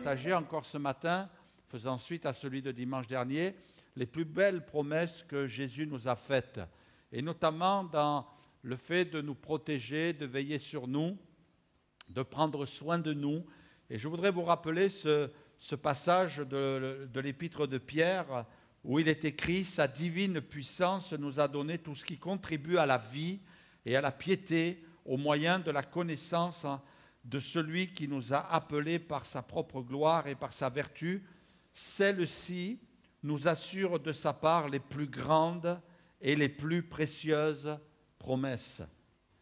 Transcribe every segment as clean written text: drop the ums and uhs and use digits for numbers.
partager encore ce matin, faisant suite à celui de dimanche dernier, les plus belles promesses que Jésus nous a faites, et notamment dans le fait de nous protéger, de veiller sur nous, de prendre soin de nous. Et je voudrais vous rappeler ce passage de l'épître de Pierre, où il est écrit « Sa divine puissance nous a donné tout ce qui contribue à la vie et à la piété au moyen de la connaissance de celui qui nous a appelés par sa propre gloire et par sa vertu. Celle-ci nous assure de sa part les plus grandes et les plus précieuses promesses,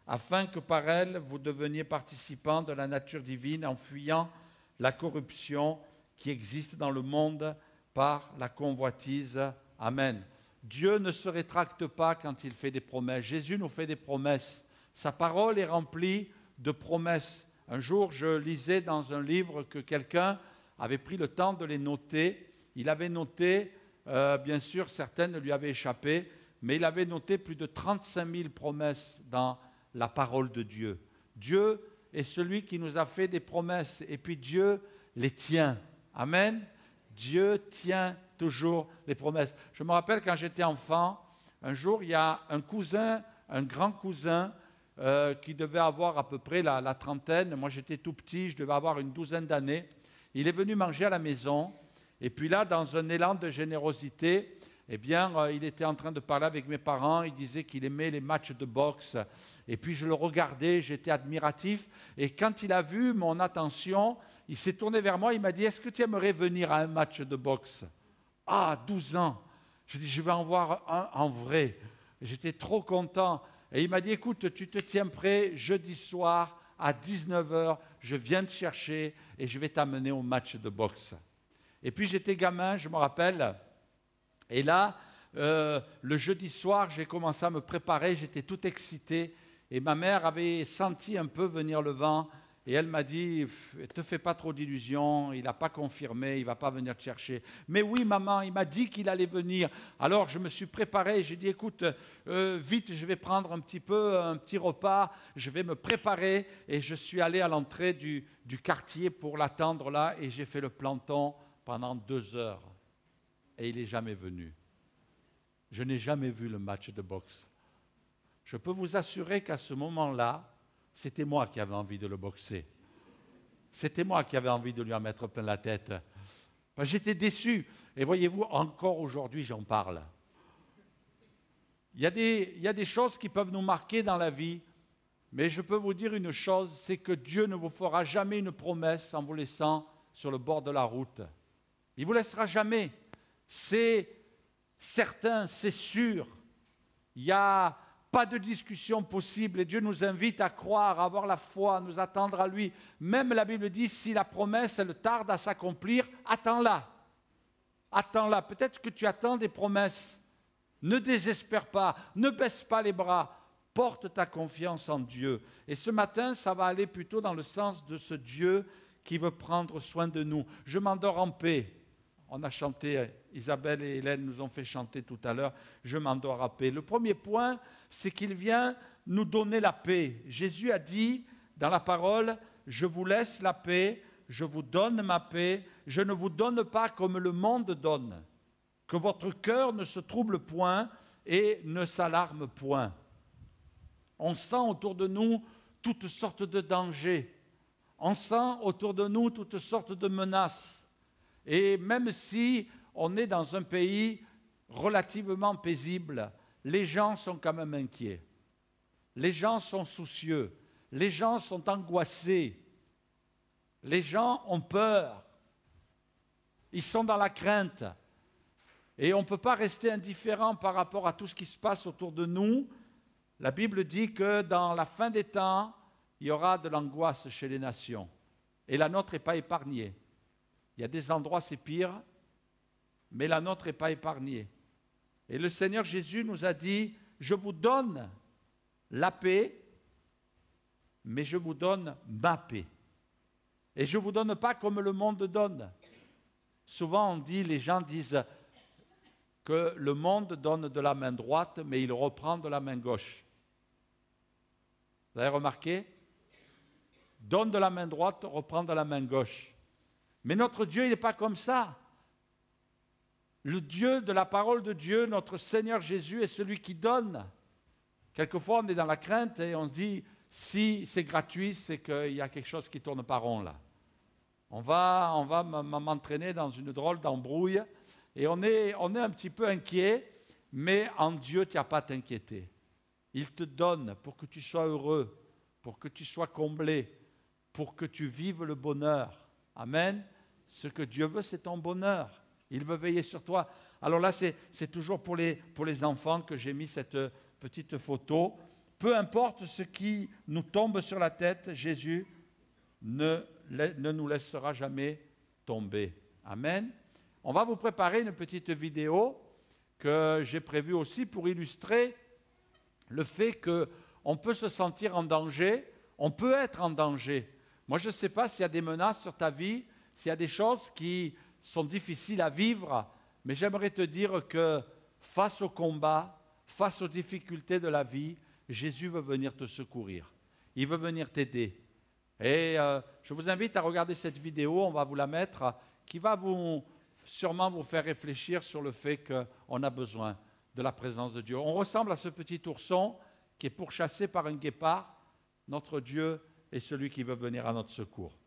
afin que par elles vous deveniez participants de la nature divine en fuyant la corruption qui existe dans le monde par la convoitise. Amen. Dieu ne se rétracte pas quand il fait des promesses. Jésus nous fait des promesses. Sa parole est remplie de promesses. Un jour, je lisais dans un livre que quelqu'un avait pris le temps de les noter. Il avait noté, bien sûr, certaines lui avaient échappé, mais il avait noté plus de 35 000 promesses dans la parole de Dieu. Dieu est celui qui nous a fait des promesses, et puis Dieu les tient. Amen. Dieu tient toujours les promesses. Je me rappelle quand j'étais enfant, un jour, il y a un cousin, un grand cousin, qui devait avoir à peu près la trentaine. Moi, j'étais tout petit, je devais avoir une douzaine d'années. Il est venu manger à la maison, et puis là, dans un élan de générosité, eh bien, il était en train de parler avec mes parents, il disait qu'il aimait les matchs de boxe, et puis je le regardais, j'étais admiratif, et quand il a vu mon attention, il s'est tourné vers moi, il m'a dit « Est-ce que tu aimerais venir à un match de boxe ?» Ah, 12 ans. Je dis « Je vais en voir un en vrai. » J'étais trop content. Et il m'a dit « Écoute, tu te tiens prêt, jeudi soir à 19 h, je viens te chercher et je vais t'amener au match de boxe. » Et puis j'étais gamin, je me rappelle, et là, le jeudi soir, j'ai commencé à me préparer, j'étais tout excité, et ma mère avait senti un peu venir le vent, et elle m'a dit « Ne te fais pas trop d'illusions, il n'a pas confirmé, il ne va pas venir te chercher. » « Mais oui, maman, il m'a dit qu'il allait venir. » Alors je me suis préparé, j'ai dit « Écoute, vite, je vais prendre un petit repas, je vais me préparer. » Et je suis allé à l'entrée du quartier pour l'attendre là, et j'ai fait le planton pendant 2 heures. Et il n'est jamais venu. Je n'ai jamais vu le match de boxe. Je peux vous assurer qu'à ce moment-là, c'était moi qui avais envie de le boxer. C'était moi qui avais envie de lui en mettre plein la tête. J'étais déçu. Et voyez-vous, encore aujourd'hui, j'en parle. Il y a des choses qui peuvent nous marquer dans la vie, mais je peux vous dire une chose, c'est que Dieu ne vous fera jamais une promesse en vous laissant sur le bord de la route. Il ne vous laissera jamais. C'est certain, c'est sûr. Il n'y a pas de discussion possible et Dieu nous invite à croire, à avoir la foi, à nous attendre à lui. Même la Bible dit, si la promesse, elle tarde à s'accomplir, attends-la. Attends-la. Peut-être que tu attends des promesses. Ne désespère pas, ne baisse pas les bras. Porte ta confiance en Dieu. Et ce matin, ça va aller plutôt dans le sens de ce Dieu qui veut prendre soin de nous. Je m'endors en paix. On a chanté, Isabelle et Hélène nous ont fait chanter tout à l'heure, je m'endors en paix. Le premier point, c'est qu'il vient nous donner la paix. Jésus a dit dans la parole, je vous laisse la paix, je vous donne ma paix, je ne vous donne pas comme le monde donne. Que votre cœur ne se trouble point et ne s'alarme point. On sent autour de nous toutes sortes de dangers. On sent autour de nous toutes sortes de menaces. Et même si on est dans un pays relativement paisible, les gens sont quand même inquiets. Les gens sont soucieux. Les gens sont angoissés. Les gens ont peur. Ils sont dans la crainte. Et on ne peut pas rester indifférent par rapport à tout ce qui se passe autour de nous. La Bible dit que dans la fin des temps, il y aura de l'angoisse chez les nations. Et la nôtre n'est pas épargnée. Il y a des endroits, c'est pire, mais la nôtre n'est pas épargnée. Et le Seigneur Jésus nous a dit, je vous donne la paix, mais je vous donne ma paix. Et je ne vous donne pas comme le monde donne. Souvent, les gens disent que le monde donne de la main droite, mais il reprend de la main gauche. Vous avez remarqué? Donne de la main droite, reprend de la main gauche. Mais notre Dieu, il n'est pas comme ça. Le Dieu de la parole de Dieu, notre Seigneur Jésus, est celui qui donne. Quelquefois, on est dans la crainte et on se dit, si c'est gratuit, c'est qu'il y a quelque chose qui ne tourne pas rond là. On va m'entraîner dans une drôle d'embrouille et on est un petit peu inquiet, mais en Dieu, tu n'as pas à t'inquiéter. Il te donne pour que tu sois heureux, pour que tu sois comblé, pour que tu vives le bonheur. Amen. Ce que Dieu veut, c'est ton bonheur. Il veut veiller sur toi. Alors là, c'est toujours pour les enfants que j'ai mis cette petite photo. Peu importe ce qui nous tombe sur la tête, Jésus ne nous laissera jamais tomber. Amen. On va vous préparer une petite vidéo que j'ai prévue aussi pour illustrer le fait qu'on peut se sentir en danger, on peut être en danger. Moi, je ne sais pas s'il y a des menaces sur ta vie, s'il y a des choses qui sont difficiles à vivre, mais j'aimerais te dire que face au combat, face aux difficultés de la vie, Jésus veut venir te secourir. Il veut venir t'aider. Et je vous invite à regarder cette vidéo, on va vous la mettre, qui va sûrement vous faire réfléchir sur le fait qu'on a besoin de la présence de Dieu. On ressemble à ce petit ourson qui est pourchassé par un guépard. Notre Dieu est celui qui veut venir à notre secours.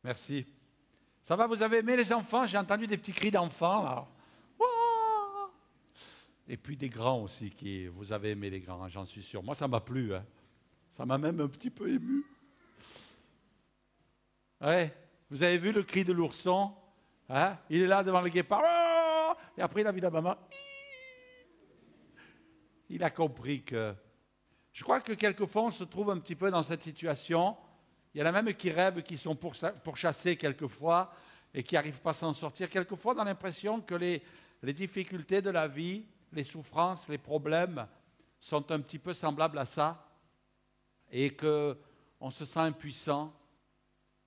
Merci. Ça va, vous avez aimé les enfants? J'ai entendu des petits cris d'enfants. Là. Et puis des grands aussi, vous avez aimé les grands, j'en suis sûr. Moi, ça m'a plu. Hein. Ça m'a même un petit peu ému. Ouais, vous avez vu le cri de l'ourson? Hein? Il est là devant le guépard. Et après, il a vu la maman. Il a compris que... Je crois que quelquefois, on se trouve un petit peu dans cette situation. Il y en a même qui rêvent, qui sont pourchassés quelquefois et qui n'arrivent pas à s'en sortir. Quelquefois, on a l'impression que les difficultés de la vie, les souffrances, les problèmes sont un petit peu semblables à ça et qu'on se sent impuissant,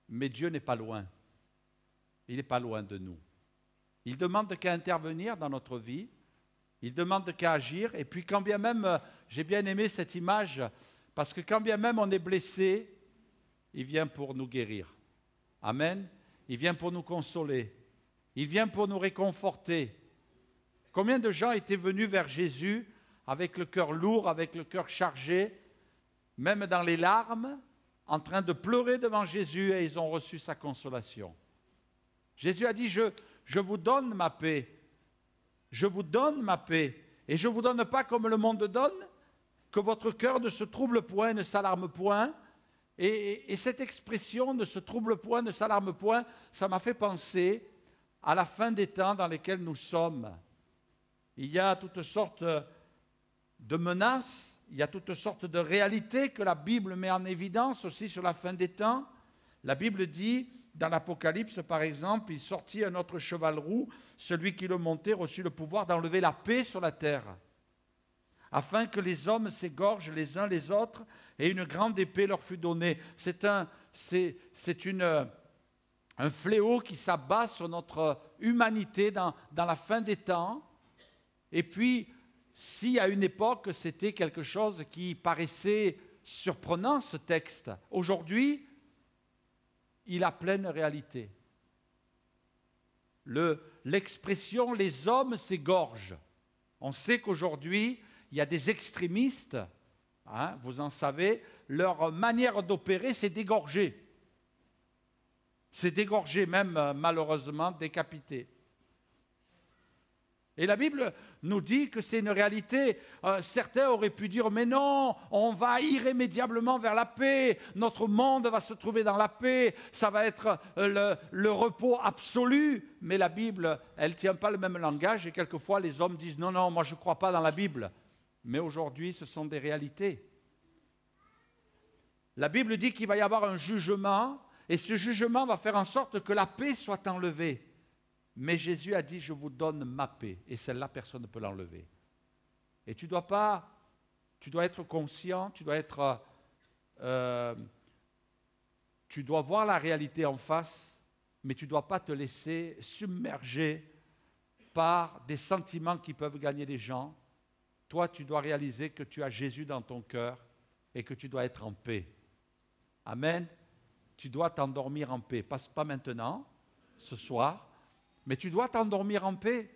mais Dieu n'est pas loin. Il n'est pas loin de nous. Il ne demande qu'à intervenir dans notre vie. Il ne demande qu'à agir. Et puis quand bien même, j'ai bien aimé cette image, parce que quand bien même on est blessé, il vient pour nous guérir. Amen. Il vient pour nous consoler. Il vient pour nous réconforter. Combien de gens étaient venus vers Jésus avec le cœur lourd, avec le cœur chargé, même dans les larmes, en train de pleurer devant Jésus, et ils ont reçu sa consolation. Jésus a dit, je vous donne ma paix. Je vous donne ma paix. Et je ne vous donne pas comme le monde donne, que votre cœur ne se trouble point, ne s'alarme point. Et cette expression ne se trouble point, ne s'alarme point, ça m'a fait penser à la fin des temps dans lesquels nous sommes. Il y a toutes sortes de menaces, il y a toutes sortes de réalités que la Bible met en évidence aussi sur la fin des temps. La Bible dit, dans l'Apocalypse par exemple, il sortit un autre cheval roux, celui qui le montait reçut le pouvoir d'enlever la paix sur la terre, afin que les hommes s'égorgent les uns les autres, et une grande épée leur fut donnée. C'est un fléau qui s'abat sur notre humanité dans la fin des temps. Et puis, si à une époque, c'était quelque chose qui paraissait surprenant, ce texte, aujourd'hui, il a pleine réalité. L'expression « les hommes s'égorgent », on sait qu'aujourd'hui, il y a des extrémistes, hein, vous en savez, leur manière d'opérer, c'est d'égorger. C'est d'égorger, même malheureusement décapiter. Et la Bible nous dit que c'est une réalité. Certains auraient pu dire, mais non, on va irrémédiablement vers la paix, notre monde va se trouver dans la paix, ça va être le repos absolu. Mais la Bible, elle ne tient pas le même langage, et quelquefois les hommes disent, non, non, moi je ne crois pas dans la Bible. Mais aujourd'hui, ce sont des réalités. La Bible dit qu'il va y avoir un jugement, et ce jugement va faire en sorte que la paix soit enlevée. Mais Jésus a dit, je vous donne ma paix, et celle-là, personne ne peut l'enlever. Et tu dois être conscient, tu dois voir la réalité en face, mais tu ne dois pas te laisser submerger par des sentiments qui peuvent gagner des gens. Toi, tu dois réaliser que tu as Jésus dans ton cœur et que tu dois être en paix. Amen. Tu dois t'endormir en paix. Pas maintenant, ce soir, mais tu dois t'endormir en paix.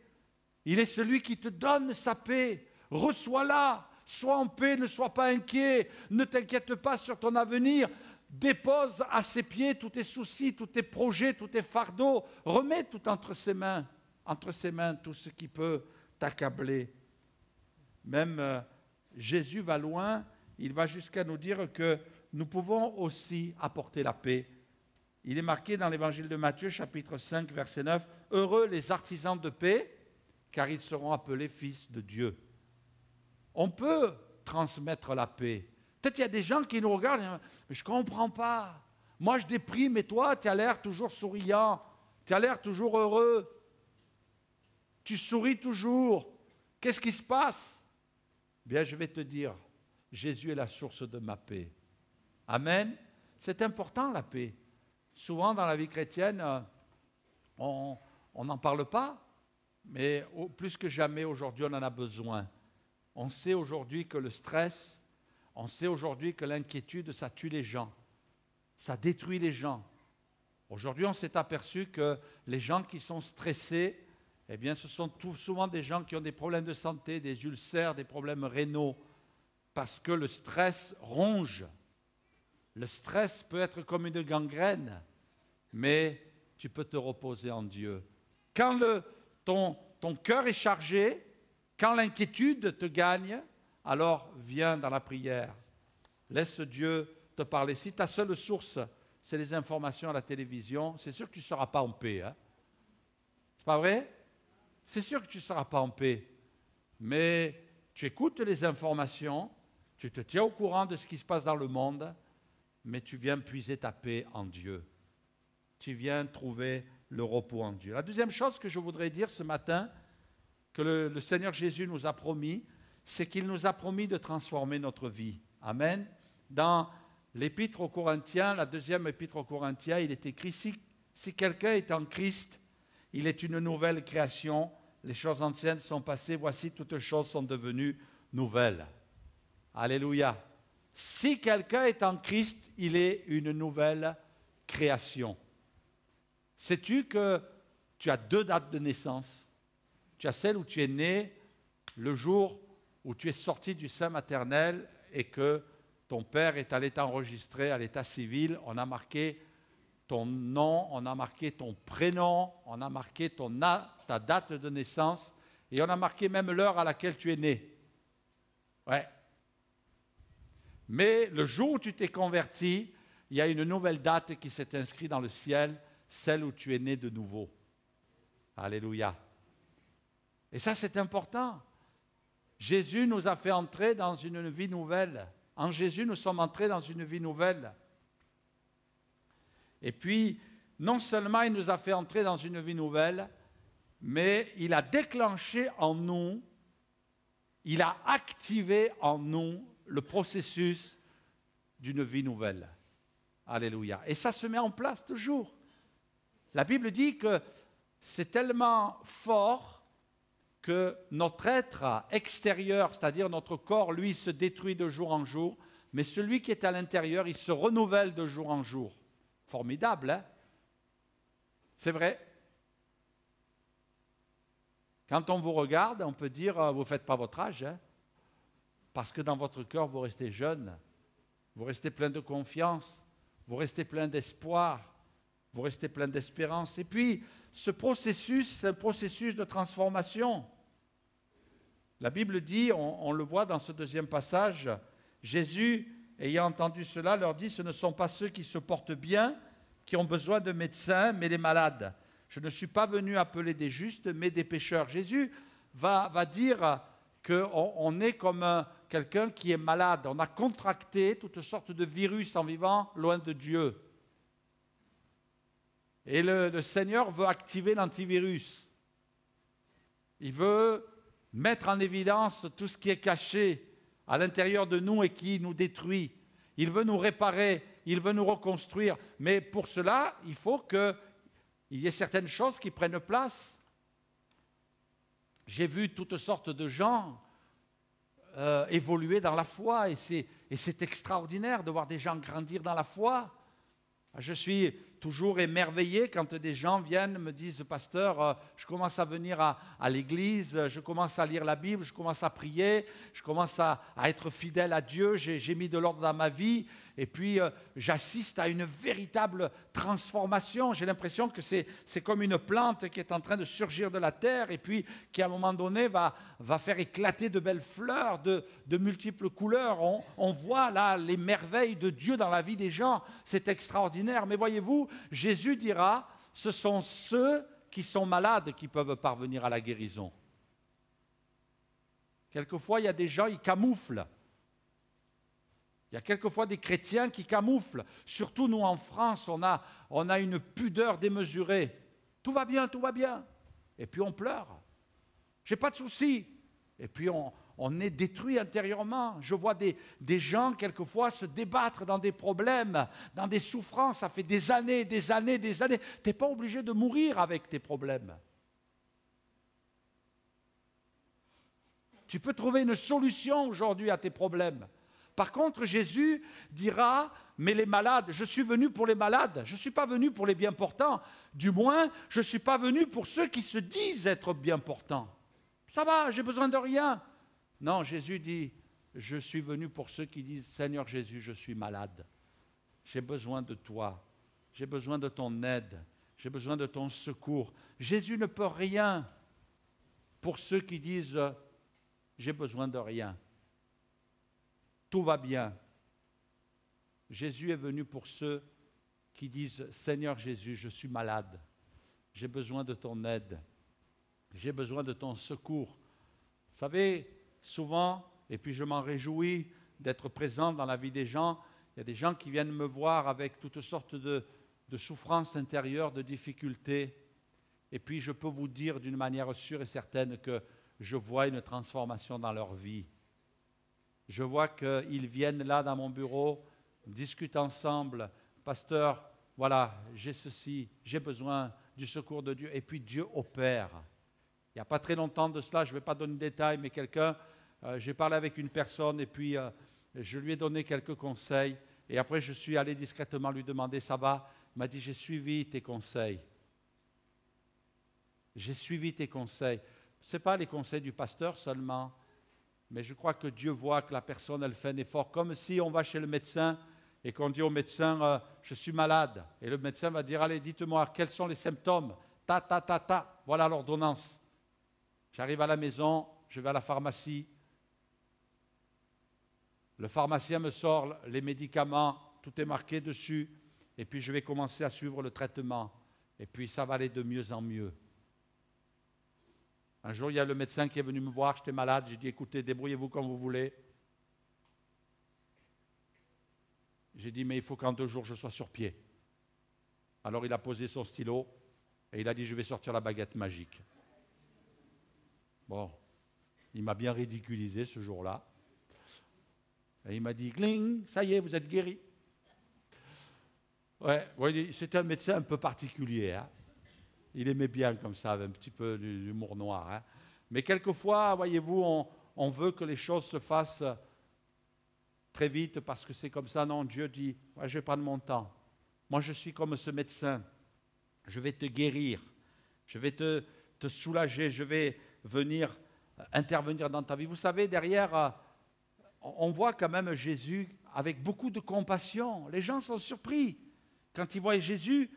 Il est celui qui te donne sa paix. Reçois-la. Sois en paix, ne sois pas inquiet. Ne t'inquiète pas sur ton avenir. Dépose à ses pieds tous tes soucis, tous tes projets, tous tes fardeaux. Remets tout entre ses mains, tout ce qui peut t'accabler. Même Jésus va loin. Il va jusqu'à nous dire que nous pouvons aussi apporter la paix. Il est marqué dans l'évangile de Matthieu, chapitre 5, verset 9, « Heureux les artisans de paix, car ils seront appelés fils de Dieu. » On peut transmettre la paix. Peut-être qu'il y a des gens qui nous regardent et disent, « Mais je ne comprends pas. Moi, je déprime, mais toi, tu as l'air toujours souriant. Tu as l'air toujours heureux. Tu souris toujours. Qu'est-ce qui se passe ?» Bien, je vais te dire, Jésus est la source de ma paix. Amen. C'est important, la paix. Souvent, dans la vie chrétienne, on n'en parle pas, mais plus que jamais, aujourd'hui, on en a besoin. On sait aujourd'hui que le stress, on sait aujourd'hui que l'inquiétude, ça tue les gens. Ça détruit les gens. Aujourd'hui, on s'est aperçu que les gens qui sont stressés, eh bien, ce sont souvent des gens qui ont des problèmes de santé, des ulcères, des problèmes rénaux, parce que le stress ronge. Le stress peut être comme une gangrène, mais tu peux te reposer en Dieu. Quand ton cœur est chargé, quand l'inquiétude te gagne, alors viens dans la prière. Laisse Dieu te parler. Si ta seule source, c'est les informations à la télévision, c'est sûr que tu ne seras pas en paix. Hein? C'est pas vrai? C'est sûr que tu ne seras pas en paix. Mais tu écoutes les informations, tu te tiens au courant de ce qui se passe dans le monde, mais tu viens puiser ta paix en Dieu. Tu viens trouver le repos en Dieu. La deuxième chose que je voudrais dire ce matin, que le Seigneur Jésus nous a promis, c'est qu'il nous a promis de transformer notre vie. Amen. Dans l'épître aux Corinthiens, la deuxième épître aux Corinthiens, il est écrit, si quelqu'un est en Christ, Il est une nouvelle création. Les choses anciennes sont passées. Voici, toutes choses sont devenues nouvelles. Alléluia. Si quelqu'un est en Christ, il est une nouvelle création. Sais-tu que tu as 2 dates de naissance? Tu as celle où tu es né le jour où tu es sorti du sein maternel et que ton père est allé t'enregistrer à l'état civil. On a marqué ton nom, on a marqué ton prénom, on a marqué ta date de naissance et on a marqué même l'heure à laquelle tu es né. Ouais. Mais le jour où tu t'es converti, il y a une nouvelle date qui s'est inscrite dans le ciel, celle où tu es né de nouveau. Alléluia. Et ça, c'est important. Jésus nous a fait entrer dans une vie nouvelle. En Jésus, nous sommes entrés dans une vie nouvelle. Et puis, non seulement il nous a fait entrer dans une vie nouvelle, mais il a déclenché en nous, il a activé en nous le processus d'une vie nouvelle. Alléluia. Et ça se met en place toujours. La Bible dit que c'est tellement fort que notre être extérieur, c'est-à-dire notre corps, lui, se détruit de jour en jour, mais celui qui est à l'intérieur, il se renouvelle de jour en jour. Formidable, hein? C'est vrai. Quand on vous regarde, on peut dire, vous ne faites pas votre âge, hein? Parce que dans votre cœur, vous restez jeune, vous restez plein de confiance, vous restez plein d'espoir, vous restez plein d'espérance. Et puis, ce processus, c'est un processus de transformation. La Bible dit, on le voit dans ce deuxième passage, Jésus, ayant entendu cela, leur dit, ce ne sont pas ceux qui se portent bien, qui ont besoin de médecins, mais les malades. Je ne suis pas venu appeler des justes, mais des pécheurs. Jésus va dire qu'on est comme quelqu'un qui est malade. On a contracté toutes sortes de virus en vivant loin de Dieu. Et le Seigneur veut activer l'antivirus. Il veut mettre en évidence tout ce qui est caché à l'intérieur de nous et qui nous détruit. Il veut nous réparer, il veut nous reconstruire. Mais pour cela, il faut qu'il y ait certaines choses qui prennent place. J'ai vu toutes sortes de gens évoluer dans la foi et c'est extraordinaire de voir des gens grandir dans la foi. Je suis toujours émerveillé quand des gens viennent, me disent, pasteur, je commence à venir à l'église, je commence à lire la Bible, je commence à prier, je commence à être fidèle à Dieu, j'ai mis de l'ordre dans ma vie, et puis j'assiste à une véritable transformation. J'ai l'impression que c'est comme une plante qui est en train de surgir de la terre, et puis qui à un moment donné va faire éclater de belles fleurs de multiples couleurs. On voit là les merveilles de Dieu dans la vie des gens, c'est extraordinaire. Mais voyez-vous, Jésus dira, ce sont ceux qui sont malades qui peuvent parvenir à la guérison. Quelquefois, il y a des gens, ils camouflent. Il y a quelquefois des chrétiens qui camouflent. Surtout nous en France, on a une pudeur démesurée. Tout va bien, tout va bien. Et puis on pleure. J'ai pas de soucis. Et puis on est détruit intérieurement. Je vois des gens quelquefois se débattre dans des problèmes, dans des souffrances. Ça fait des années, des années, des années. Tu n'es pas obligé de mourir avec tes problèmes. Tu peux trouver une solution aujourd'hui à tes problèmes. Par contre, Jésus dira, mais les malades, je suis venu pour les malades, je ne suis pas venu pour les bien portants. Du moins, je ne suis pas venu pour ceux qui se disent être bien portants. Ça va, j'ai besoin de rien. Non, Jésus dit, je suis venu pour ceux qui disent, Seigneur Jésus, je suis malade. J'ai besoin de toi, j'ai besoin de ton aide, j'ai besoin de ton secours. Jésus ne peut rien pour ceux qui disent, j'ai besoin de rien. Tout va bien. Jésus est venu pour ceux qui disent, Seigneur Jésus, je suis malade, j'ai besoin de ton aide, j'ai besoin de ton secours. Vous savez, souvent, et puis je m'en réjouis d'être présent dans la vie des gens, il y a des gens qui viennent me voir avec toutes sortes de souffrances intérieures, de difficultés, et puis je peux vous dire d'une manière sûre et certaine que je vois une transformation dans leur vie. Je vois qu'ils viennent là dans mon bureau, discutent ensemble. Pasteur, voilà, j'ai ceci, j'ai besoin du secours de Dieu. Et puis Dieu opère. Il n'y a pas très longtemps de cela, je ne vais pas donner de détails, mais j'ai parlé avec une personne et puis je lui ai donné quelques conseils. Et après, je suis allé discrètement lui demander, ça va? Il m'a dit, j'ai suivi tes conseils. J'ai suivi tes conseils. Ce n'est pas les conseils du pasteur seulement, mais je crois que Dieu voit que la personne, elle fait un effort. Comme si on va chez le médecin et qu'on dit au médecin, je suis malade. Et le médecin va dire, allez, dites-moi, quels sont les symptômes? Ta, ta, ta, ta. Voilà l'ordonnance. J'arrive à la maison, je vais à la pharmacie. Le pharmacien me sort les médicaments, tout est marqué dessus. Et puis je vais commencer à suivre le traitement. Et puis ça va aller de mieux en mieux. Un jour, il y a le médecin qui est venu me voir, j'étais malade. J'ai dit, écoutez, débrouillez-vous comme vous voulez. J'ai dit, mais il faut qu'en 2 jours, je sois sur pied. Alors il a posé son stylo et il a dit, je vais sortir la baguette magique. Bon, il m'a bien ridiculisé ce jour-là. Et il m'a dit, gling, ça y est, vous êtes guéri. Ouais, c'était un médecin un peu particulier. Hein. Il aimait bien comme ça, avec un petit peu d'humour noir. Hein. Mais quelquefois, voyez-vous, on veut que les choses se fassent très vite parce que c'est comme ça. Non, Dieu dit, ouais, je vais prendre mon temps. Moi, je suis comme ce médecin. Je vais te guérir. Je vais te soulager. Je vais venir intervenir dans ta vie. Vous savez, derrière, on voit quand même Jésus avec beaucoup de compassion. Les gens sont surpris. Quand ils voient Jésus,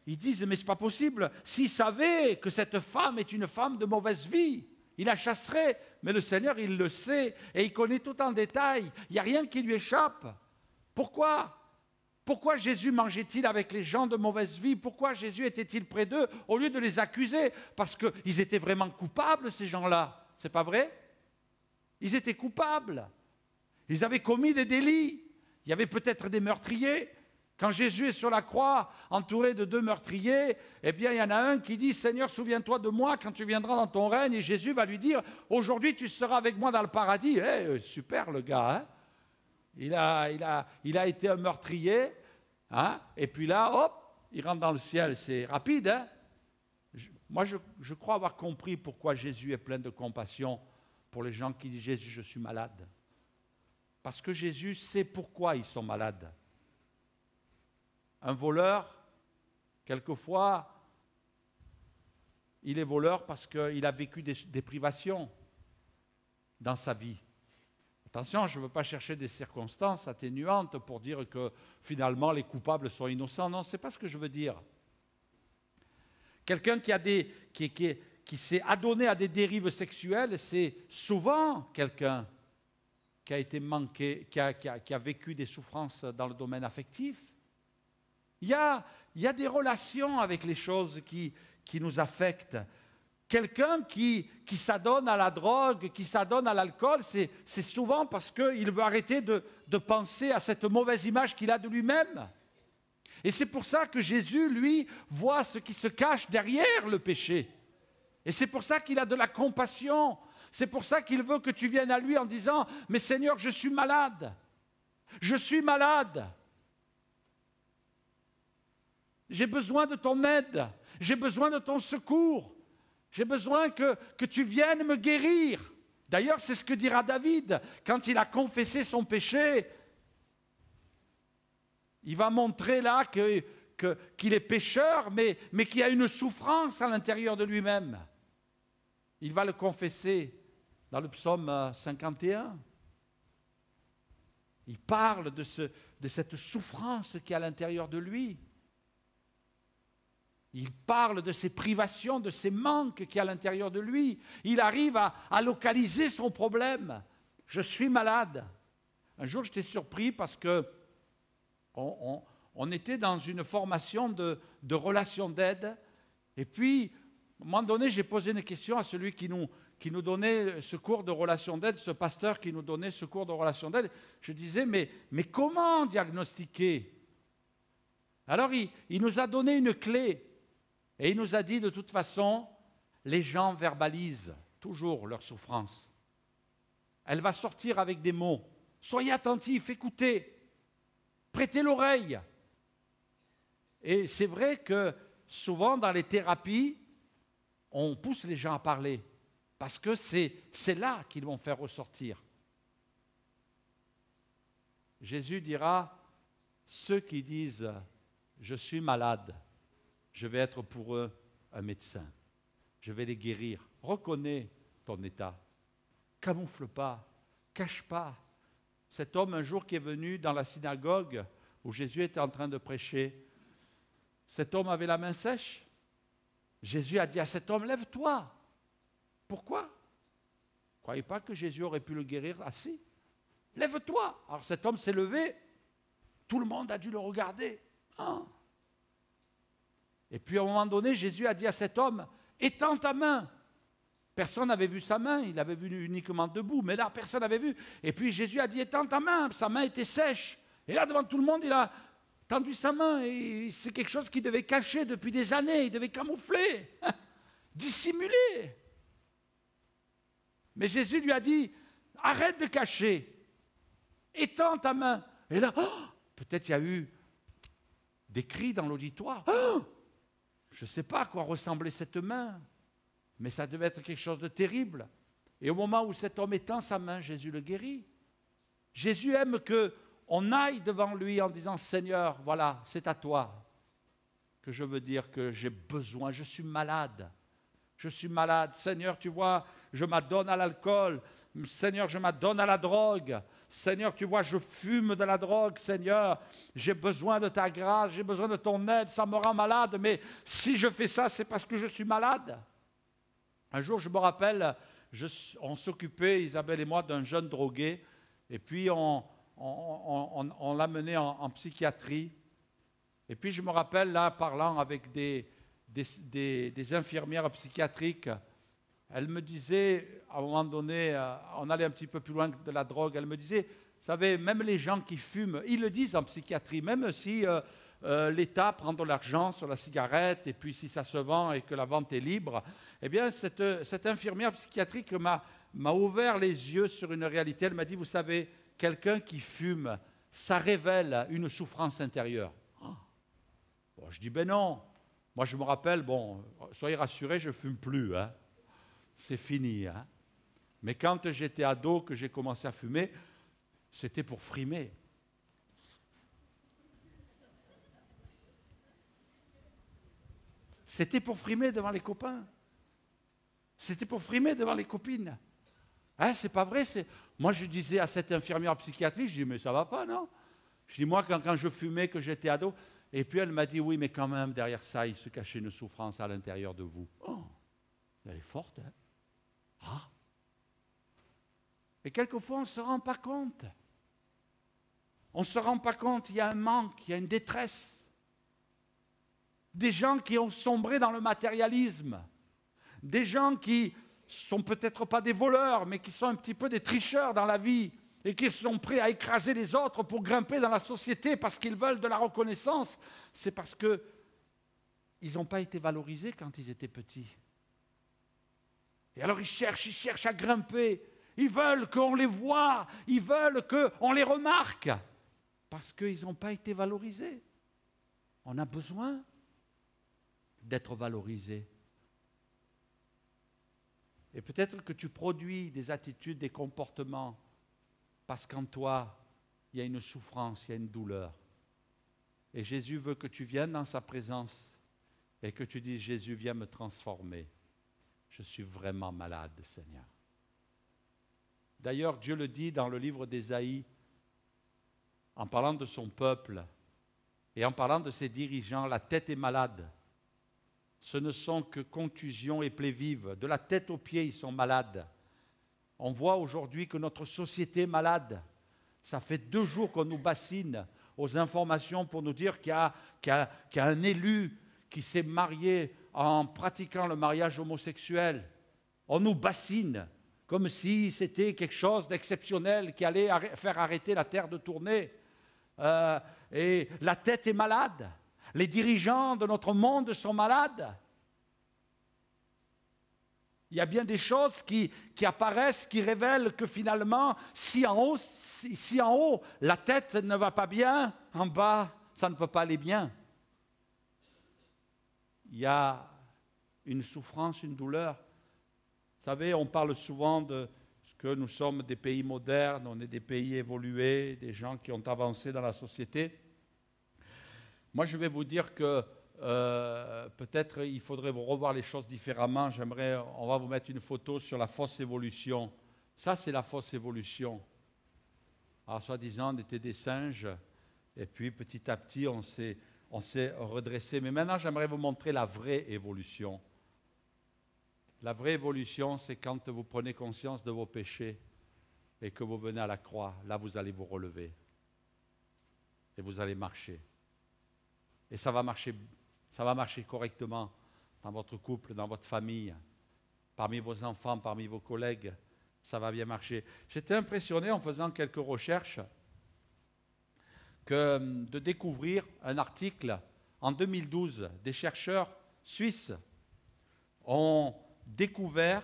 ils disent, mais ce n'est pas possible. S'il savait que cette femme est une femme de mauvaise vie, il la chasserait. Mais le Seigneur, il le sait et il connaît tout en détail. Il n'y a rien qui lui échappe. Pourquoi? Pourquoi Jésus mangeait-il avec les gens de mauvaise vie? Pourquoi Jésus était-il près d'eux au lieu de les accuser? Parce qu'ils étaient vraiment coupables, ces gens-là. C'est pas vrai? Ils étaient coupables. Ils avaient commis des délits. Il y avait peut-être des meurtriers. Quand Jésus est sur la croix, entouré de 2 meurtriers, eh bien, il y en a un qui dit, Seigneur, souviens-toi de moi quand tu viendras dans ton règne. Et Jésus va lui dire, aujourd'hui, tu seras avec moi dans le paradis. Super, le gars, hein? Il a été un meurtrier, hein? Et puis là, hop, il rentre dans le ciel. C'est rapide, hein? Moi, je crois avoir compris pourquoi Jésus est plein de compassion pour les gens qui disent, Jésus, je suis malade. Parce que Jésus sait pourquoi ils sont malades. Un voleur, quelquefois, il est voleur parce qu'il a vécu des privations dans sa vie. Attention, je ne veux pas chercher des circonstances atténuantes pour dire que finalement les coupables sont innocents. Non, ce n'est pas ce que je veux dire. Quelqu'un qui s'est adonné à des dérives sexuelles, c'est souvent quelqu'un qui a été manqué, qui a vécu des souffrances dans le domaine affectif. Il y a des relations avec les choses qui nous affectent. Quelqu'un qui s'adonne à la drogue, qui s'adonne à l'alcool, c'est souvent parce qu'il veut arrêter de penser à cette mauvaise image qu'il a de lui-même. Et c'est pour ça que Jésus, lui, voit ce qui se cache derrière le péché. Et c'est pour ça qu'il a de la compassion. C'est pour ça qu'il veut que tu viennes à lui en disant, mais Seigneur, je suis malade. Je suis malade. J'ai besoin de ton aide. J'ai besoin de ton secours. J'ai besoin que tu viennes me guérir. D'ailleurs, c'est ce que dira David quand il a confessé son péché. Il va montrer là qu'il est pécheur, mais qu'il y a une souffrance à l'intérieur de lui-même. Il va le confesser dans le psaume 51. Il parle de cette souffrance qui est à l'intérieur de lui. Il parle de ses privations, de ses manques qui est à l'intérieur de lui. Il arrive à localiser son problème. Je suis malade. Un jour, j'étais surpris parce que on était dans une formation de relation d'aide. Et puis, à un moment donné, j'ai posé une question à celui qui nous donnait ce cours de relation d'aide, ce pasteur qui nous donnait ce cours de relation d'aide. Je disais, mais comment diagnostiquer? Alors, il nous a donné une clé. Et il nous a dit, de toute façon, les gens verbalisent toujours leur souffrance. Elle va sortir avec des mots. Soyez attentifs, écoutez, prêtez l'oreille. Et c'est vrai que souvent dans les thérapies, on pousse les gens à parler, parce que c'est là qu'ils vont faire ressortir. Jésus dira, ceux qui disent « je suis malade », je vais être pour eux un médecin. Je vais les guérir. Reconnais ton état. Camoufle pas, cache pas. Cet homme, un jour, qui est venu dans la synagogue où Jésus était en train de prêcher, cet homme avait la main sèche. Jésus a dit à cet homme, lève-toi. Pourquoi? Vous ne croyez pas que Jésus aurait pu le guérir assis? Lève-toi. Alors cet homme s'est levé. Tout le monde a dû le regarder. Ah. Et puis à un moment donné, Jésus a dit à cet homme, étends ta main. Personne n'avait vu sa main, il l'avait vu uniquement debout, mais là, personne n'avait vu. Et puis Jésus a dit, étends ta main, sa main était sèche. Et là, devant tout le monde, il a tendu sa main, et c'est quelque chose qu'il devait cacher depuis des années, il devait camoufler, dissimuler. Mais Jésus lui a dit, arrête de cacher, étends ta main. Et là, oh, peut-être il y a eu des cris dans l'auditoire. Oh, je ne sais pas à quoi ressemblait cette main, mais ça devait être quelque chose de terrible. Et au moment où cet homme étend sa main, Jésus le guérit. Jésus aime qu'on aille devant lui en disant, Seigneur, voilà, c'est à toi que je veux dire que j'ai besoin, je suis malade. Je suis malade. Seigneur, tu vois, je m'adonne à l'alcool. Seigneur, je m'adonne à la drogue. Seigneur, tu vois, je fume de la drogue. Seigneur, j'ai besoin de ta grâce, j'ai besoin de ton aide, ça me rend malade. Mais si je fais ça, c'est parce que je suis malade. Un jour, je me rappelle, on s'occupait, Isabelle et moi, d'un jeune drogué. Et puis, on l'a mené en psychiatrie. Et puis, je me rappelle, là, parlant avec des infirmières psychiatriques, elle me disait, à un moment donné, on allait un petit peu plus loin de la drogue, elle me disait, vous savez, même les gens qui fument, ils le disent en psychiatrie, même si l'État prend de l'argent sur la cigarette, et puis si ça se vend et que la vente est libre, eh bien, cette infirmière psychiatrique m'a ouvert les yeux sur une réalité. Elle m'a dit, vous savez, quelqu'un qui fume, ça révèle une souffrance intérieure. Oh. Bon, je dis, ben non. Moi, je me rappelle, bon, soyez rassurés, je ne fume plus, hein. C'est fini. Hein. Mais quand j'étais ado, que j'ai commencé à fumer, c'était pour frimer. C'était pour frimer devant les copains. C'était pour frimer devant les copines. Hein, c'est pas vrai. Moi, je disais à cette infirmière psychiatrique, je dis, mais ça va pas, non? Je dis, moi, quand je fumais, que j'étais ado, et puis elle m'a dit, oui, mais quand même, derrière ça, il se cachait une souffrance à l'intérieur de vous. Oh, elle est forte, hein? Ah. Et quelquefois, on ne se rend pas compte. On ne se rend pas compte, il y a un manque, il y a une détresse. Des gens qui ont sombré dans le matérialisme. Des gens qui sont peut-être pas des voleurs, mais qui sont un petit peu des tricheurs dans la vie et qui sont prêts à écraser les autres pour grimper dans la société parce qu'ils veulent de la reconnaissance. C'est parce qu'ils n'ont pas été valorisés quand ils étaient petits. Et alors ils cherchent à grimper. Ils veulent qu'on les voie, ils veulent qu'on les remarque. Parce qu'ils n'ont pas été valorisés. On a besoin d'être valorisés. Et peut-être que tu produis des attitudes, des comportements, parce qu'en toi, il y a une souffrance, il y a une douleur. Et Jésus veut que tu viennes dans sa présence et que tu dises, Jésus, viens me transformer. Je suis vraiment malade, Seigneur. D'ailleurs, Dieu le dit dans le livre d'Ésaïe, en parlant de son peuple et en parlant de ses dirigeants, la tête est malade. Ce ne sont que contusions et plaies vives. De la tête aux pieds, ils sont malades. On voit aujourd'hui que notre société est malade. Ça fait 2 jours qu'on nous bassine aux informations pour nous dire qu'il y a un élu qui s'est marié en pratiquant le mariage homosexuel. On nous bassine comme si c'était quelque chose d'exceptionnel qui allait faire arrêter la terre de tourner. Et la tête est malade. Les dirigeants de notre monde sont malades. Il y a bien des choses qui apparaissent, qui révèlent que finalement, si en haut, la tête ne va pas bien, en bas, ça ne peut pas aller bien. il y a une souffrance, une douleur. Vous savez, on parle souvent de ce que nous sommes des pays modernes, on est des pays évolués, des gens qui ont avancé dans la société. Moi, je vais vous dire que peut-être il faudrait vous revoir les choses différemment. On va vous mettre une photo sur la fausse évolution. Ça, c'est la fausse évolution. Alors, soi-disant, on était des singes, et puis petit à petit, on s'est redressé. Mais maintenant, j'aimerais vous montrer la vraie évolution. La vraie évolution, c'est quand vous prenez conscience de vos péchés et que vous venez à la croix. Là, vous allez vous relever. Et vous allez marcher. Et ça va marcher correctement dans votre couple, dans votre famille, parmi vos enfants, parmi vos collègues. Ça va bien marcher. J'étais impressionné en faisant quelques recherches de découvrir un article en 2012. Des chercheurs suisses ont découvert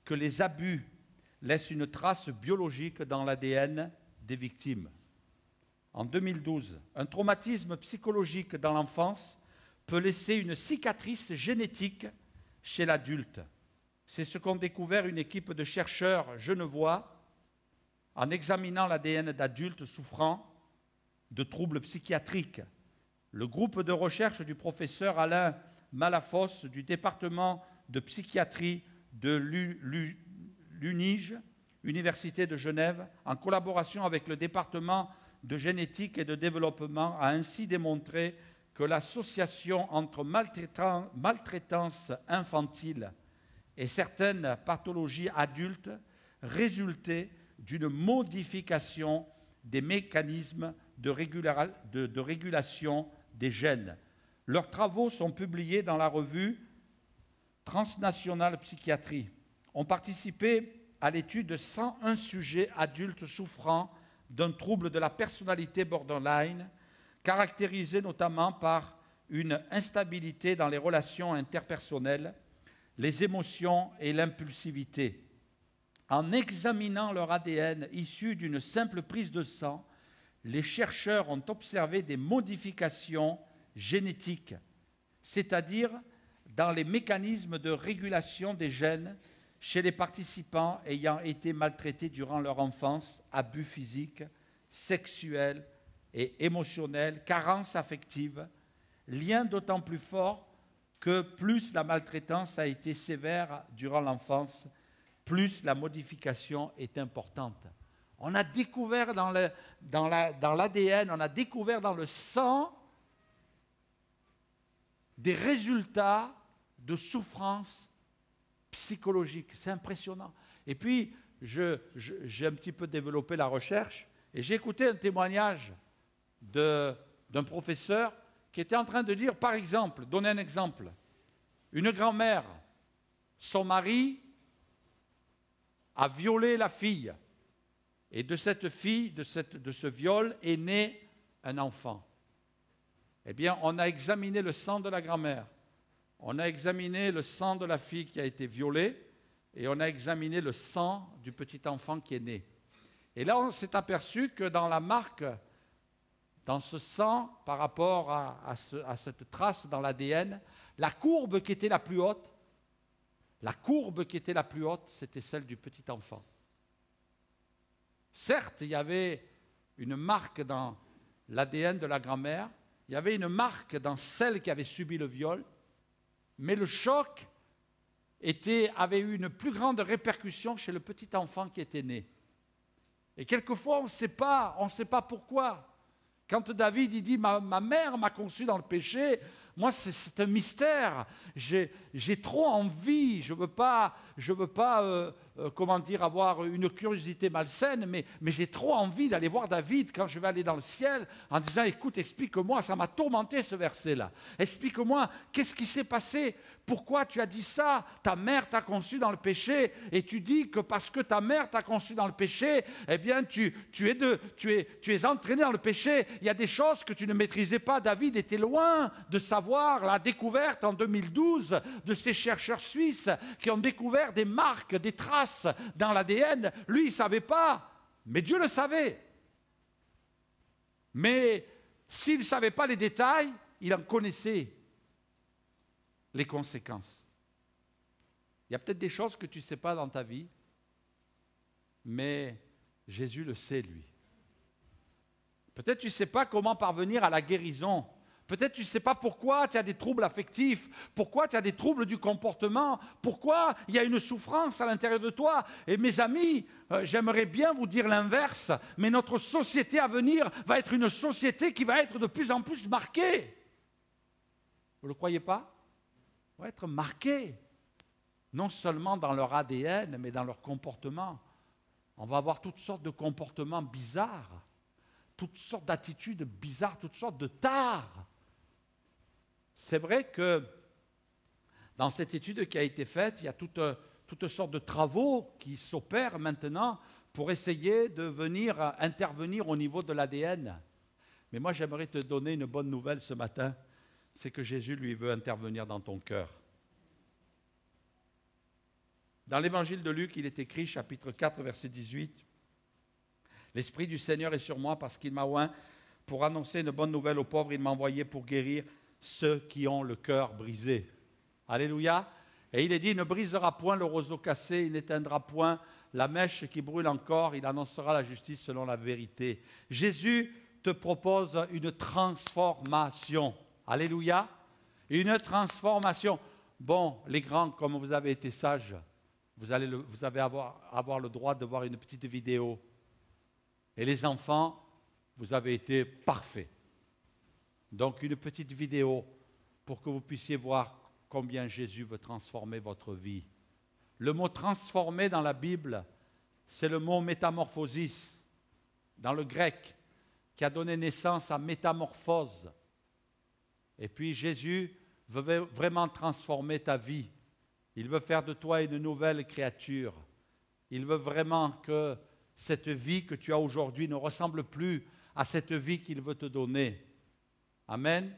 que les abus laissent une trace biologique dans l'ADN des victimes. En 2012, un traumatisme psychologique dans l'enfance peut laisser une cicatrice génétique chez l'adulte. C'est ce qu'ont découvert une équipe de chercheurs genevois en examinant l'ADN d'adultes souffrant de troubles psychiatriques. Le groupe de recherche du professeur Alain Malafosse du département de psychiatrie de l'UNIGE, Université de Genève, en collaboration avec le département de génétique et de développement, a ainsi démontré que l'association entre maltraitance infantile et certaines pathologies adultes résultait d'une modification des mécanismes de régulation des gènes. Leurs travaux sont publiés dans la revue Transnationale Psychiatrie. Ont participé à l'étude de 101 sujets adultes souffrant d'un trouble de la personnalité borderline, caractérisé notamment par une instabilité dans les relations interpersonnelles, les émotions et l'impulsivité. En examinant leur ADN issu d'une simple prise de sang, les chercheurs ont observé des modifications génétiques, c'est-à-dire dans les mécanismes de régulation des gènes chez les participants ayant été maltraités durant leur enfance, abus physiques, sexuels et émotionnels, carences affectives, lien d'autant plus fort que plus la maltraitance a été sévère durant l'enfance, plus la modification est importante. On a découvert dans l'ADN, on a découvert dans le sang des résultats de souffrance psychologique. C'est impressionnant. Et puis, j'ai un petit peu développé la recherche et j'ai écouté un témoignage d'un professeur qui était en train de dire, par exemple, donner un exemple, une grand-mère, son mari a violé la fille, et de cette fille, de ce viol, est né un enfant. Eh bien, on a examiné le sang de la grand-mère, on a examiné le sang de la fille qui a été violée, et on a examiné le sang du petit enfant qui est né. Et là, on s'est aperçu que dans la marque, dans ce sang, par rapport à cette trace dans l'ADN, la courbe qui était la plus haute, c'était celle du petit enfant. Certes, il y avait une marque dans l'ADN de la grand-mère, il y avait une marque dans celle qui avait subi le viol, mais le choc avait eu une plus grande répercussion chez le petit enfant qui était né. Et quelquefois, on ne sait pas pourquoi. Quand David il dit « ma mère m'a conçu dans le péché », moi, c'est un mystère. J'ai trop envie, je veux pas avoir une curiosité malsaine, mais j'ai trop envie d'aller voir David quand je vais aller dans le ciel en disant « Écoute, explique-moi, ça m'a tourmenté ce verset-là. Explique-moi, qu'est-ce qui s'est passé ? Pourquoi tu as dit ça? Ta mère t'a conçu dans le péché et tu dis que parce que ta mère t'a conçu dans le péché, eh bien tu es entraîné dans le péché. Il y a des choses que tu ne maîtrisais pas. David était loin de savoir la découverte en 2012 de ces chercheurs suisses qui ont découvert des marques, des traces dans l'ADN. Lui, il ne savait pas, mais Dieu le savait. Mais s'il ne savait pas les détails, il en connaissait. les conséquences. Il y a peut-être des choses que tu ne sais pas dans ta vie, mais Jésus le sait, lui. Peut-être tu ne sais pas comment parvenir à la guérison. Peut-être tu ne sais pas pourquoi tu as des troubles affectifs, pourquoi tu as des troubles du comportement, pourquoi il y a une souffrance à l'intérieur de toi. Et mes amis, j'aimerais bien vous dire l'inverse, mais notre société à venir va être une société qui va être de plus en plus marquée. Vous ne le croyez pas? Va être marquée, non seulement dans leur ADN, mais dans leur comportement. On va avoir toutes sortes de comportements bizarres, toutes sortes d'attitudes bizarres, toutes sortes de tares. C'est vrai que dans cette étude qui a été faite, il y a toutes sortes de travaux qui s'opèrent maintenant pour essayer de venir intervenir au niveau de l'ADN. Mais moi, j'aimerais te donner une bonne nouvelle ce matin, c'est que Jésus, lui, veut intervenir dans ton cœur. Dans l'évangile de Luc, il est écrit, chapitre 4, verset 18, « L'Esprit du Seigneur est sur moi parce qu'il m'a oint pour annoncer une bonne nouvelle aux pauvres, il m'a envoyé pour guérir ceux qui ont le cœur brisé. » Alléluia. Et il est dit, il ne brisera point le roseau cassé, il n'éteindra point la mèche qui brûle encore, il annoncera la justice selon la vérité. Jésus te propose une transformation. Alléluia. Une transformation. Bon, les grands, comme vous avez été sages, vous allez avoir le droit de voir une petite vidéo. Et les enfants, vous avez été parfaits. Donc une petite vidéo pour que vous puissiez voir combien Jésus veut transformer votre vie. Le mot transformer dans la Bible, c'est le mot métamorphosis, dans le grec, qui a donné naissance à métamorphose. Et puis Jésus veut vraiment transformer ta vie. Il veut faire de toi une nouvelle créature. Il veut vraiment que cette vie que tu as aujourd'hui ne ressemble plus à cette vie qu'il veut te donner. Amen.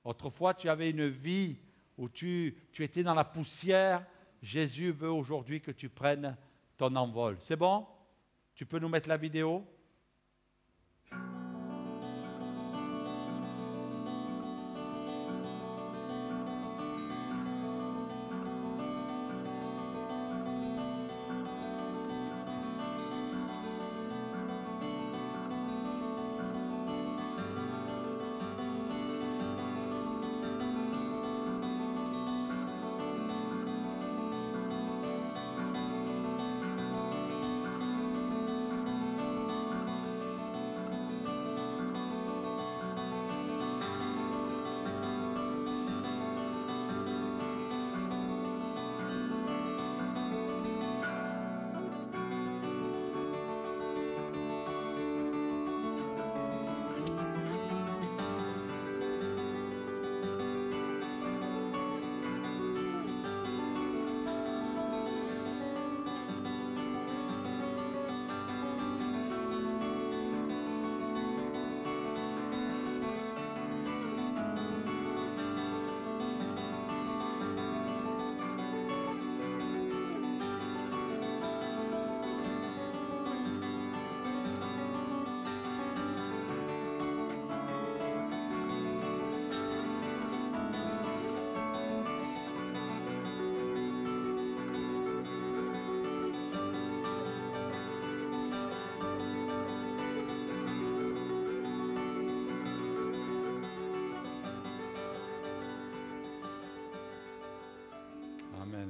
Autrefois, tu avais une vie où tu étais dans la poussière. Jésus veut aujourd'hui que tu prennes ton envol. C'est bon? Tu peux nous mettre la vidéo?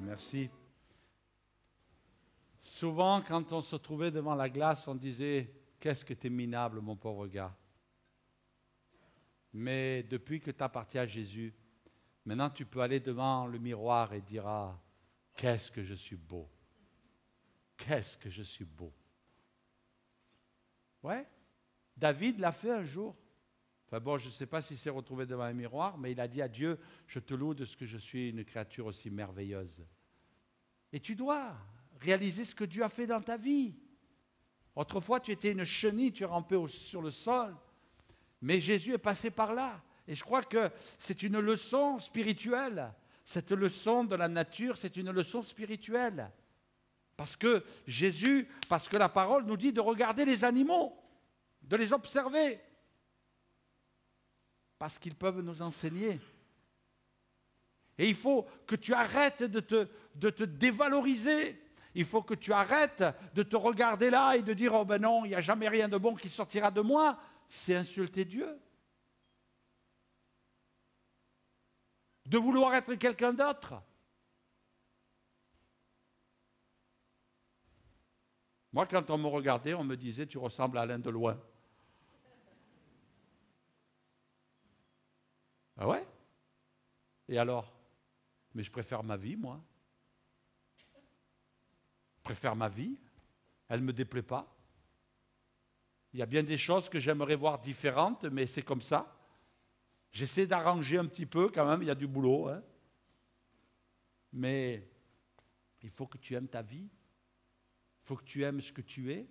Merci. Souvent, quand on se trouvait devant la glace, on disait « Qu'est-ce que tu es minable, mon pauvre gars ?» Mais depuis que tu appartiens à Jésus, maintenant tu peux aller devant le miroir et dire « Ah, qu'est-ce que je suis beau! Qu'est-ce que je suis beau! » Ouais, David l'a fait un jour. Enfin bon, je ne sais pas s'il s'est retrouvé devant un miroir, mais il a dit à Dieu « Je te loue de ce que je suis une créature aussi merveilleuse. » Et tu dois réaliser ce que Dieu a fait dans ta vie. Autrefois, tu étais une chenille, tu rampais sur le sol. Mais Jésus est passé par là. Et je crois que c'est une leçon spirituelle. Cette leçon de la nature, c'est une leçon spirituelle. Parce que la parole nous dit de regarder les animaux, de les observer. Parce qu'ils peuvent nous enseigner. Et il faut que tu arrêtes de te dévaloriser. Il faut que tu arrêtes de te regarder là et de dire « Oh ben non, il n'y a jamais rien de bon qui sortira de moi ». C'est insulter Dieu. De vouloir être quelqu'un d'autre. Moi, quand on me regardait, on me disait « Tu ressembles à Alain Deloin ». Ah ouais? Et alors? Mais je préfère ma vie, moi. Je préfère ma vie. Elle ne me déplaît pas. Il y a bien des choses que j'aimerais voir différentes, mais c'est comme ça. J'essaie d'arranger un petit peu quand même, il y a du boulot. Hein. Mais il faut que tu aimes ta vie. Il faut que tu aimes ce que tu es.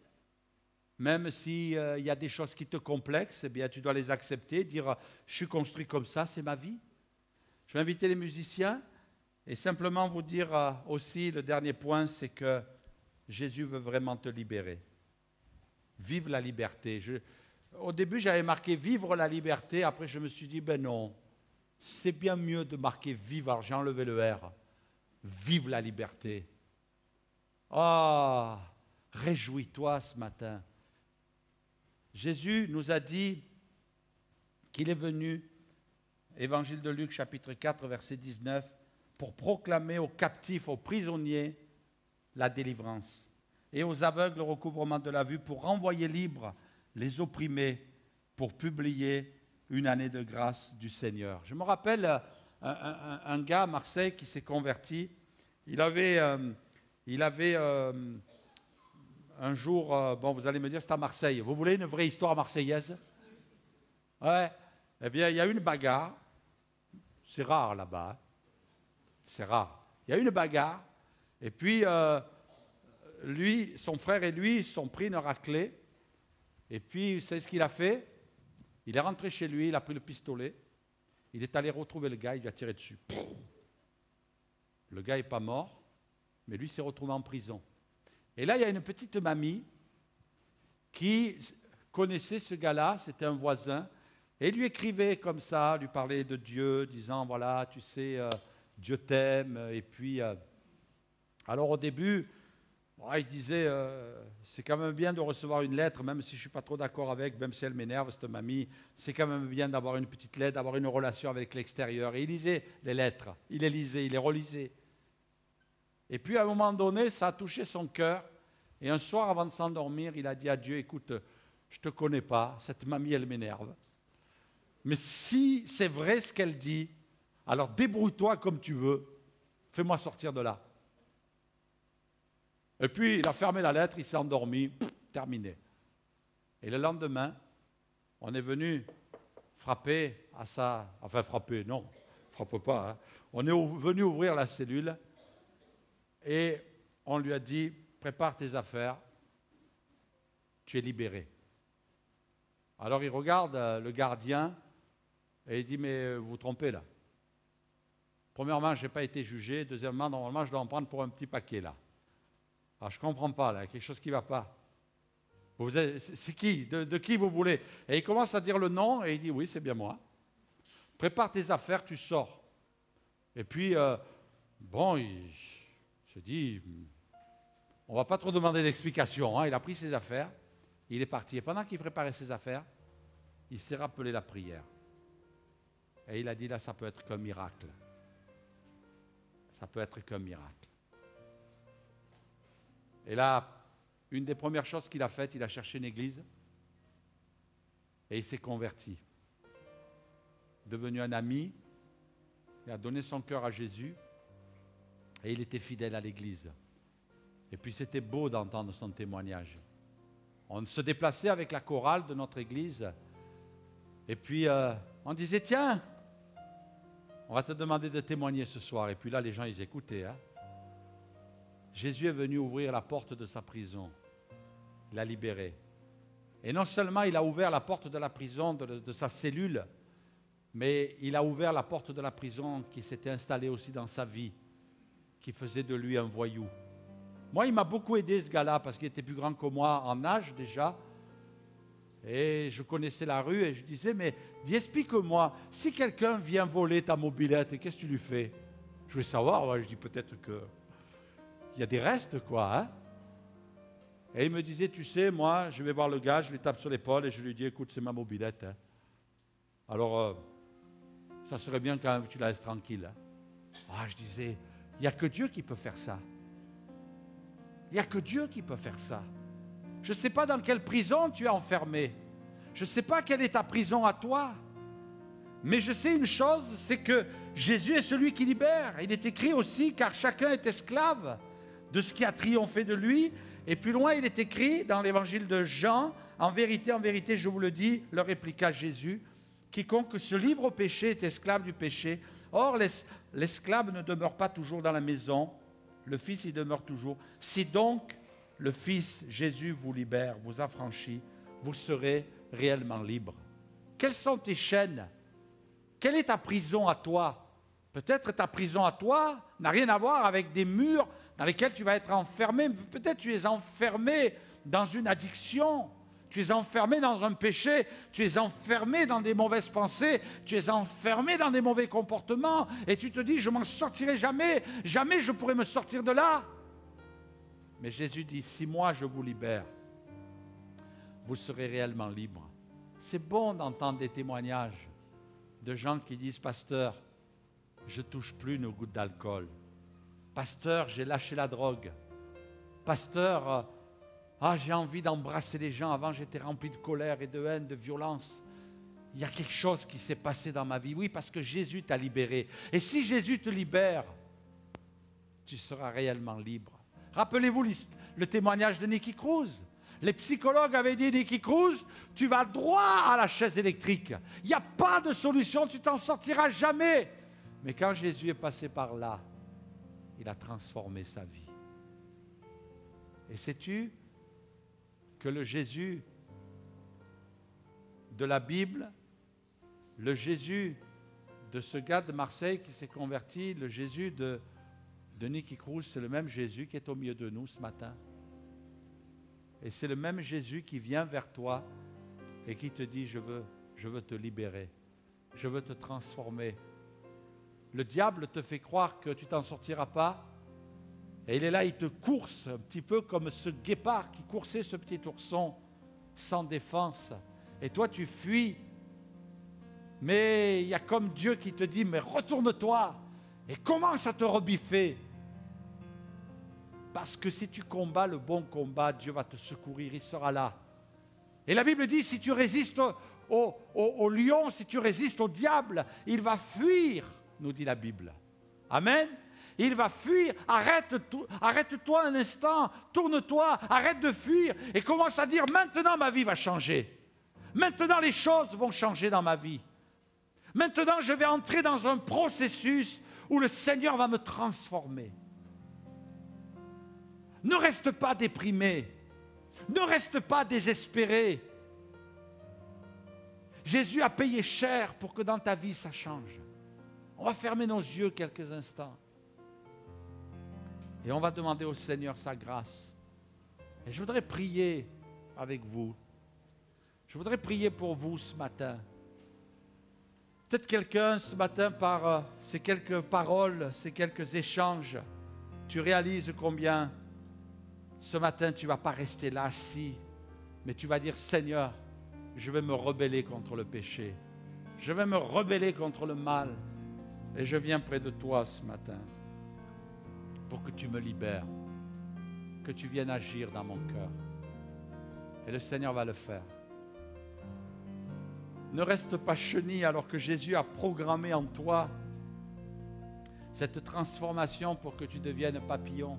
Même s'il y a des choses qui te complexent, eh bien, tu dois les accepter, dire « Je suis construit comme ça, c'est ma vie ». Je vais inviter les musiciens et simplement vous dire aussi, le dernier point, c'est que Jésus veut vraiment te libérer. Vive la liberté. Au début, j'avais marqué « Vivre la liberté ». Après, je me suis dit « Ben non, c'est bien mieux de marquer « Vivre ». Alors, j'ai enlevé le R. Vive la liberté. Ah, réjouis-toi ce matin. Jésus nous a dit qu'il est venu, Évangile de Luc, chapitre 4, verset 19, pour proclamer aux captifs, aux prisonniers, la délivrance, et aux aveugles le recouvrement de la vue, pour renvoyer libres les opprimés, pour publier une année de grâce du Seigneur. Je me rappelle un gars à Marseille qui s'est converti. Il avait un jour, bon, vous allez me dire, c'est à Marseille. Vous voulez une vraie histoire marseillaise? Ouais. Eh bien, il y a eu une bagarre. C'est rare là-bas. Hein. C'est rare. Il y a eu une bagarre. Et puis, lui, son frère et lui se sont pris une raclée. Et puis, vous savez ce qu'il a fait? Il est rentré chez lui, il a pris le pistolet. Il est allé retrouver le gars, il lui a tiré dessus. Le gars n'est pas mort, mais lui s'est retrouvé en prison. Et là, il y a une petite mamie qui connaissait ce gars-là, c'était un voisin, et lui écrivait comme ça, lui parlait de Dieu, disant, voilà, tu sais, Dieu t'aime. Et puis, alors au début, il disait, c'est quand même bien de recevoir une lettre, même si je ne suis pas trop d'accord avec, même si elle m'énerve, cette mamie, c'est quand même bien d'avoir une petite lettre, d'avoir une relation avec l'extérieur. Et il lisait les lettres, il les lisait, il les relisait. Et puis à un moment donné, ça a touché son cœur. Et un soir, avant de s'endormir, il a dit à Dieu, écoute, je ne te connais pas, cette mamie, elle m'énerve. Mais si c'est vrai ce qu'elle dit, alors débrouille-toi comme tu veux, fais-moi sortir de là. Et puis, il a fermé la lettre, il s'est endormi, terminé. Et le lendemain, on est venu frapper à sa... Enfin, frapper, non, frappe pas. Hein. On est venu ouvrir la cellule et on lui a dit, prépare tes affaires, tu es libéré. Alors, il regarde le gardien et il dit, mais vous vous trompez là. Premièrement, je n'ai pas été jugé. Deuxièmement, normalement, je dois en prendre pour un petit paquet là. Alors, je ne comprends pas, là, il y a quelque chose qui ne va pas. C'est qui? De qui vous voulez? Et il commence à dire le nom, et il dit, oui, c'est bien moi. Prépare tes affaires, tu sors. Et puis, bon, il se dit, on ne va pas trop demander d'explications. Hein. Il a pris ses affaires, il est parti. Et pendant qu'il préparait ses affaires, il s'est rappelé la prière. Et il a dit, là, ça peut être qu'un miracle. Ça peut être qu'un miracle. Et là, une des premières choses qu'il a faites, il a cherché une église et il s'est converti. Devenu un ami, il a donné son cœur à Jésus et il était fidèle à l'église. Et puis c'était beau d'entendre son témoignage. On se déplaçait avec la chorale de notre église et puis on disait, tiens, on va te demander de témoigner ce soir. Et puis là, les gens, ils écoutaient. Hein. Jésus est venu ouvrir la porte de sa prison. Il l'a libéré. Et non seulement il a ouvert la porte de la prison, de sa cellule, mais il a ouvert la porte de la prison qui s'était installée aussi dans sa vie, qui faisait de lui un voyou. Moi, il m'a beaucoup aidé ce gars-là, parce qu'il était plus grand que moi en âge déjà. Et je connaissais la rue et je disais, mais dis, explique-moi, si quelqu'un vient voler ta mobilette, qu'est-ce que tu lui fais? voulais savoir, ouais, je dis peut-être qu'il y a des restes, quoi. Hein. Et il me disait, tu sais, moi, je vais voir le gars, je lui tape sur l'épaule et je lui dis, écoute, c'est ma mobilette. Hein. Alors, ça serait bien quand même que tu la laisses tranquille. Hein. Ah, je disais, il n'y a que Dieu qui peut faire ça. Il n'y a que Dieu qui peut faire ça. Je ne sais pas dans quelle prison tu es enfermé. Je ne sais pas quelle est ta prison à toi. Mais je sais une chose, c'est que Jésus est celui qui libère. Il est écrit aussi, car chacun est esclave de ce qui a triomphé de lui. Et plus loin, il est écrit dans l'évangile de Jean, en vérité, je vous le dis, leur répliqua Jésus, quiconque se livre au péché est esclave du péché. Or, l'esclave ne demeure pas toujours dans la maison, le Fils y demeure toujours. Si donc le Fils, Jésus, vous libère, vous affranchit, vous serez réellement libre. Quelles sont tes chaînes? Quelle est ta prison à toi? Peut-être ta prison à toi n'a rien à voir avec des murs dans lesquels tu vas être enfermé. Peut-être tu es enfermé dans une addiction. Tu es enfermé dans un péché, tu es enfermé dans des mauvaises pensées, tu es enfermé dans des mauvais comportements et tu te dis, je m'en sortirai jamais, jamais je pourrai me sortir de là. Mais Jésus dit, si moi je vous libère, vous serez réellement libre. C'est bon d'entendre des témoignages de gens qui disent, pasteur, je ne touche plus une goutte d'alcool. Pasteur, j'ai lâché la drogue. Pasteur, j'ai envie d'embrasser les gens. Avant, j'étais rempli de colère et de haine, de violence. Il y a quelque chose qui s'est passé dans ma vie. Oui, parce que Jésus t'a libéré. Et si Jésus te libère, tu seras réellement libre. Rappelez-vous le témoignage de Nicky Cruz. Les psychologues avaient dit, Nicky Cruz, tu vas droit à la chaise électrique. Il n'y a pas de solution, tu t'en sortiras jamais. Mais quand Jésus est passé par là, il a transformé sa vie. Et sais-tu que le Jésus de la Bible, le Jésus de ce gars de Marseille qui s'est converti, le Jésus de Nicky Cruz, c'est le même Jésus qui est au milieu de nous ce matin. Et c'est le même Jésus qui vient vers toi et qui te dit, je veux te libérer, je veux te transformer. Le diable te fait croire que tu t'en sortiras pas. Et il est là, il te course un petit peu comme ce guépard qui coursait ce petit ourson sans défense. Et toi, tu fuis. Mais il y a comme Dieu qui te dit, mais retourne-toi et commence à te rebiffer. Parce que si tu combats le bon combat, Dieu va te secourir, il sera là. Et la Bible dit, si tu résistes au lion, si tu résistes au diable, il va fuir, nous dit la Bible. Amen. Il va fuir. Arrête-toi un instant, tourne-toi, arrête de fuir et commence à dire, maintenant ma vie va changer. Maintenant les choses vont changer dans ma vie. Maintenant je vais entrer dans un processus où le Seigneur va me transformer. Ne reste pas déprimé. Ne reste pas désespéré. Jésus a payé cher pour que dans ta vie ça change. On va fermer nos yeux quelques instants. Et on va demander au Seigneur sa grâce. Et je voudrais prier avec vous. Je voudrais prier pour vous ce matin. Peut-être quelqu'un ce matin, par ces quelques paroles, ces quelques échanges, tu réalises combien ce matin tu ne vas pas rester là assis, mais tu vas dire, Seigneur, je vais me rebeller contre le péché. Je vais me rebeller contre le mal. Et je viens près de toi ce matin pour que tu me libères, que tu viennes agir dans mon cœur. Et le Seigneur va le faire. Ne reste pas chenille alors que Jésus a programmé en toi cette transformation pour que tu deviennes papillon.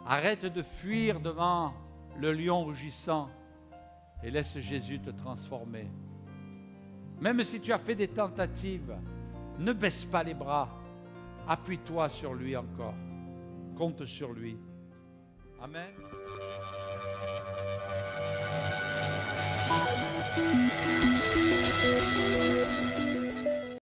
Arrête de fuir devant le lion rugissant et laisse Jésus te transformer. Même si tu as fait des tentatives, ne baisse pas les bras. Appuie-toi sur lui encore. Compte sur lui. Amen.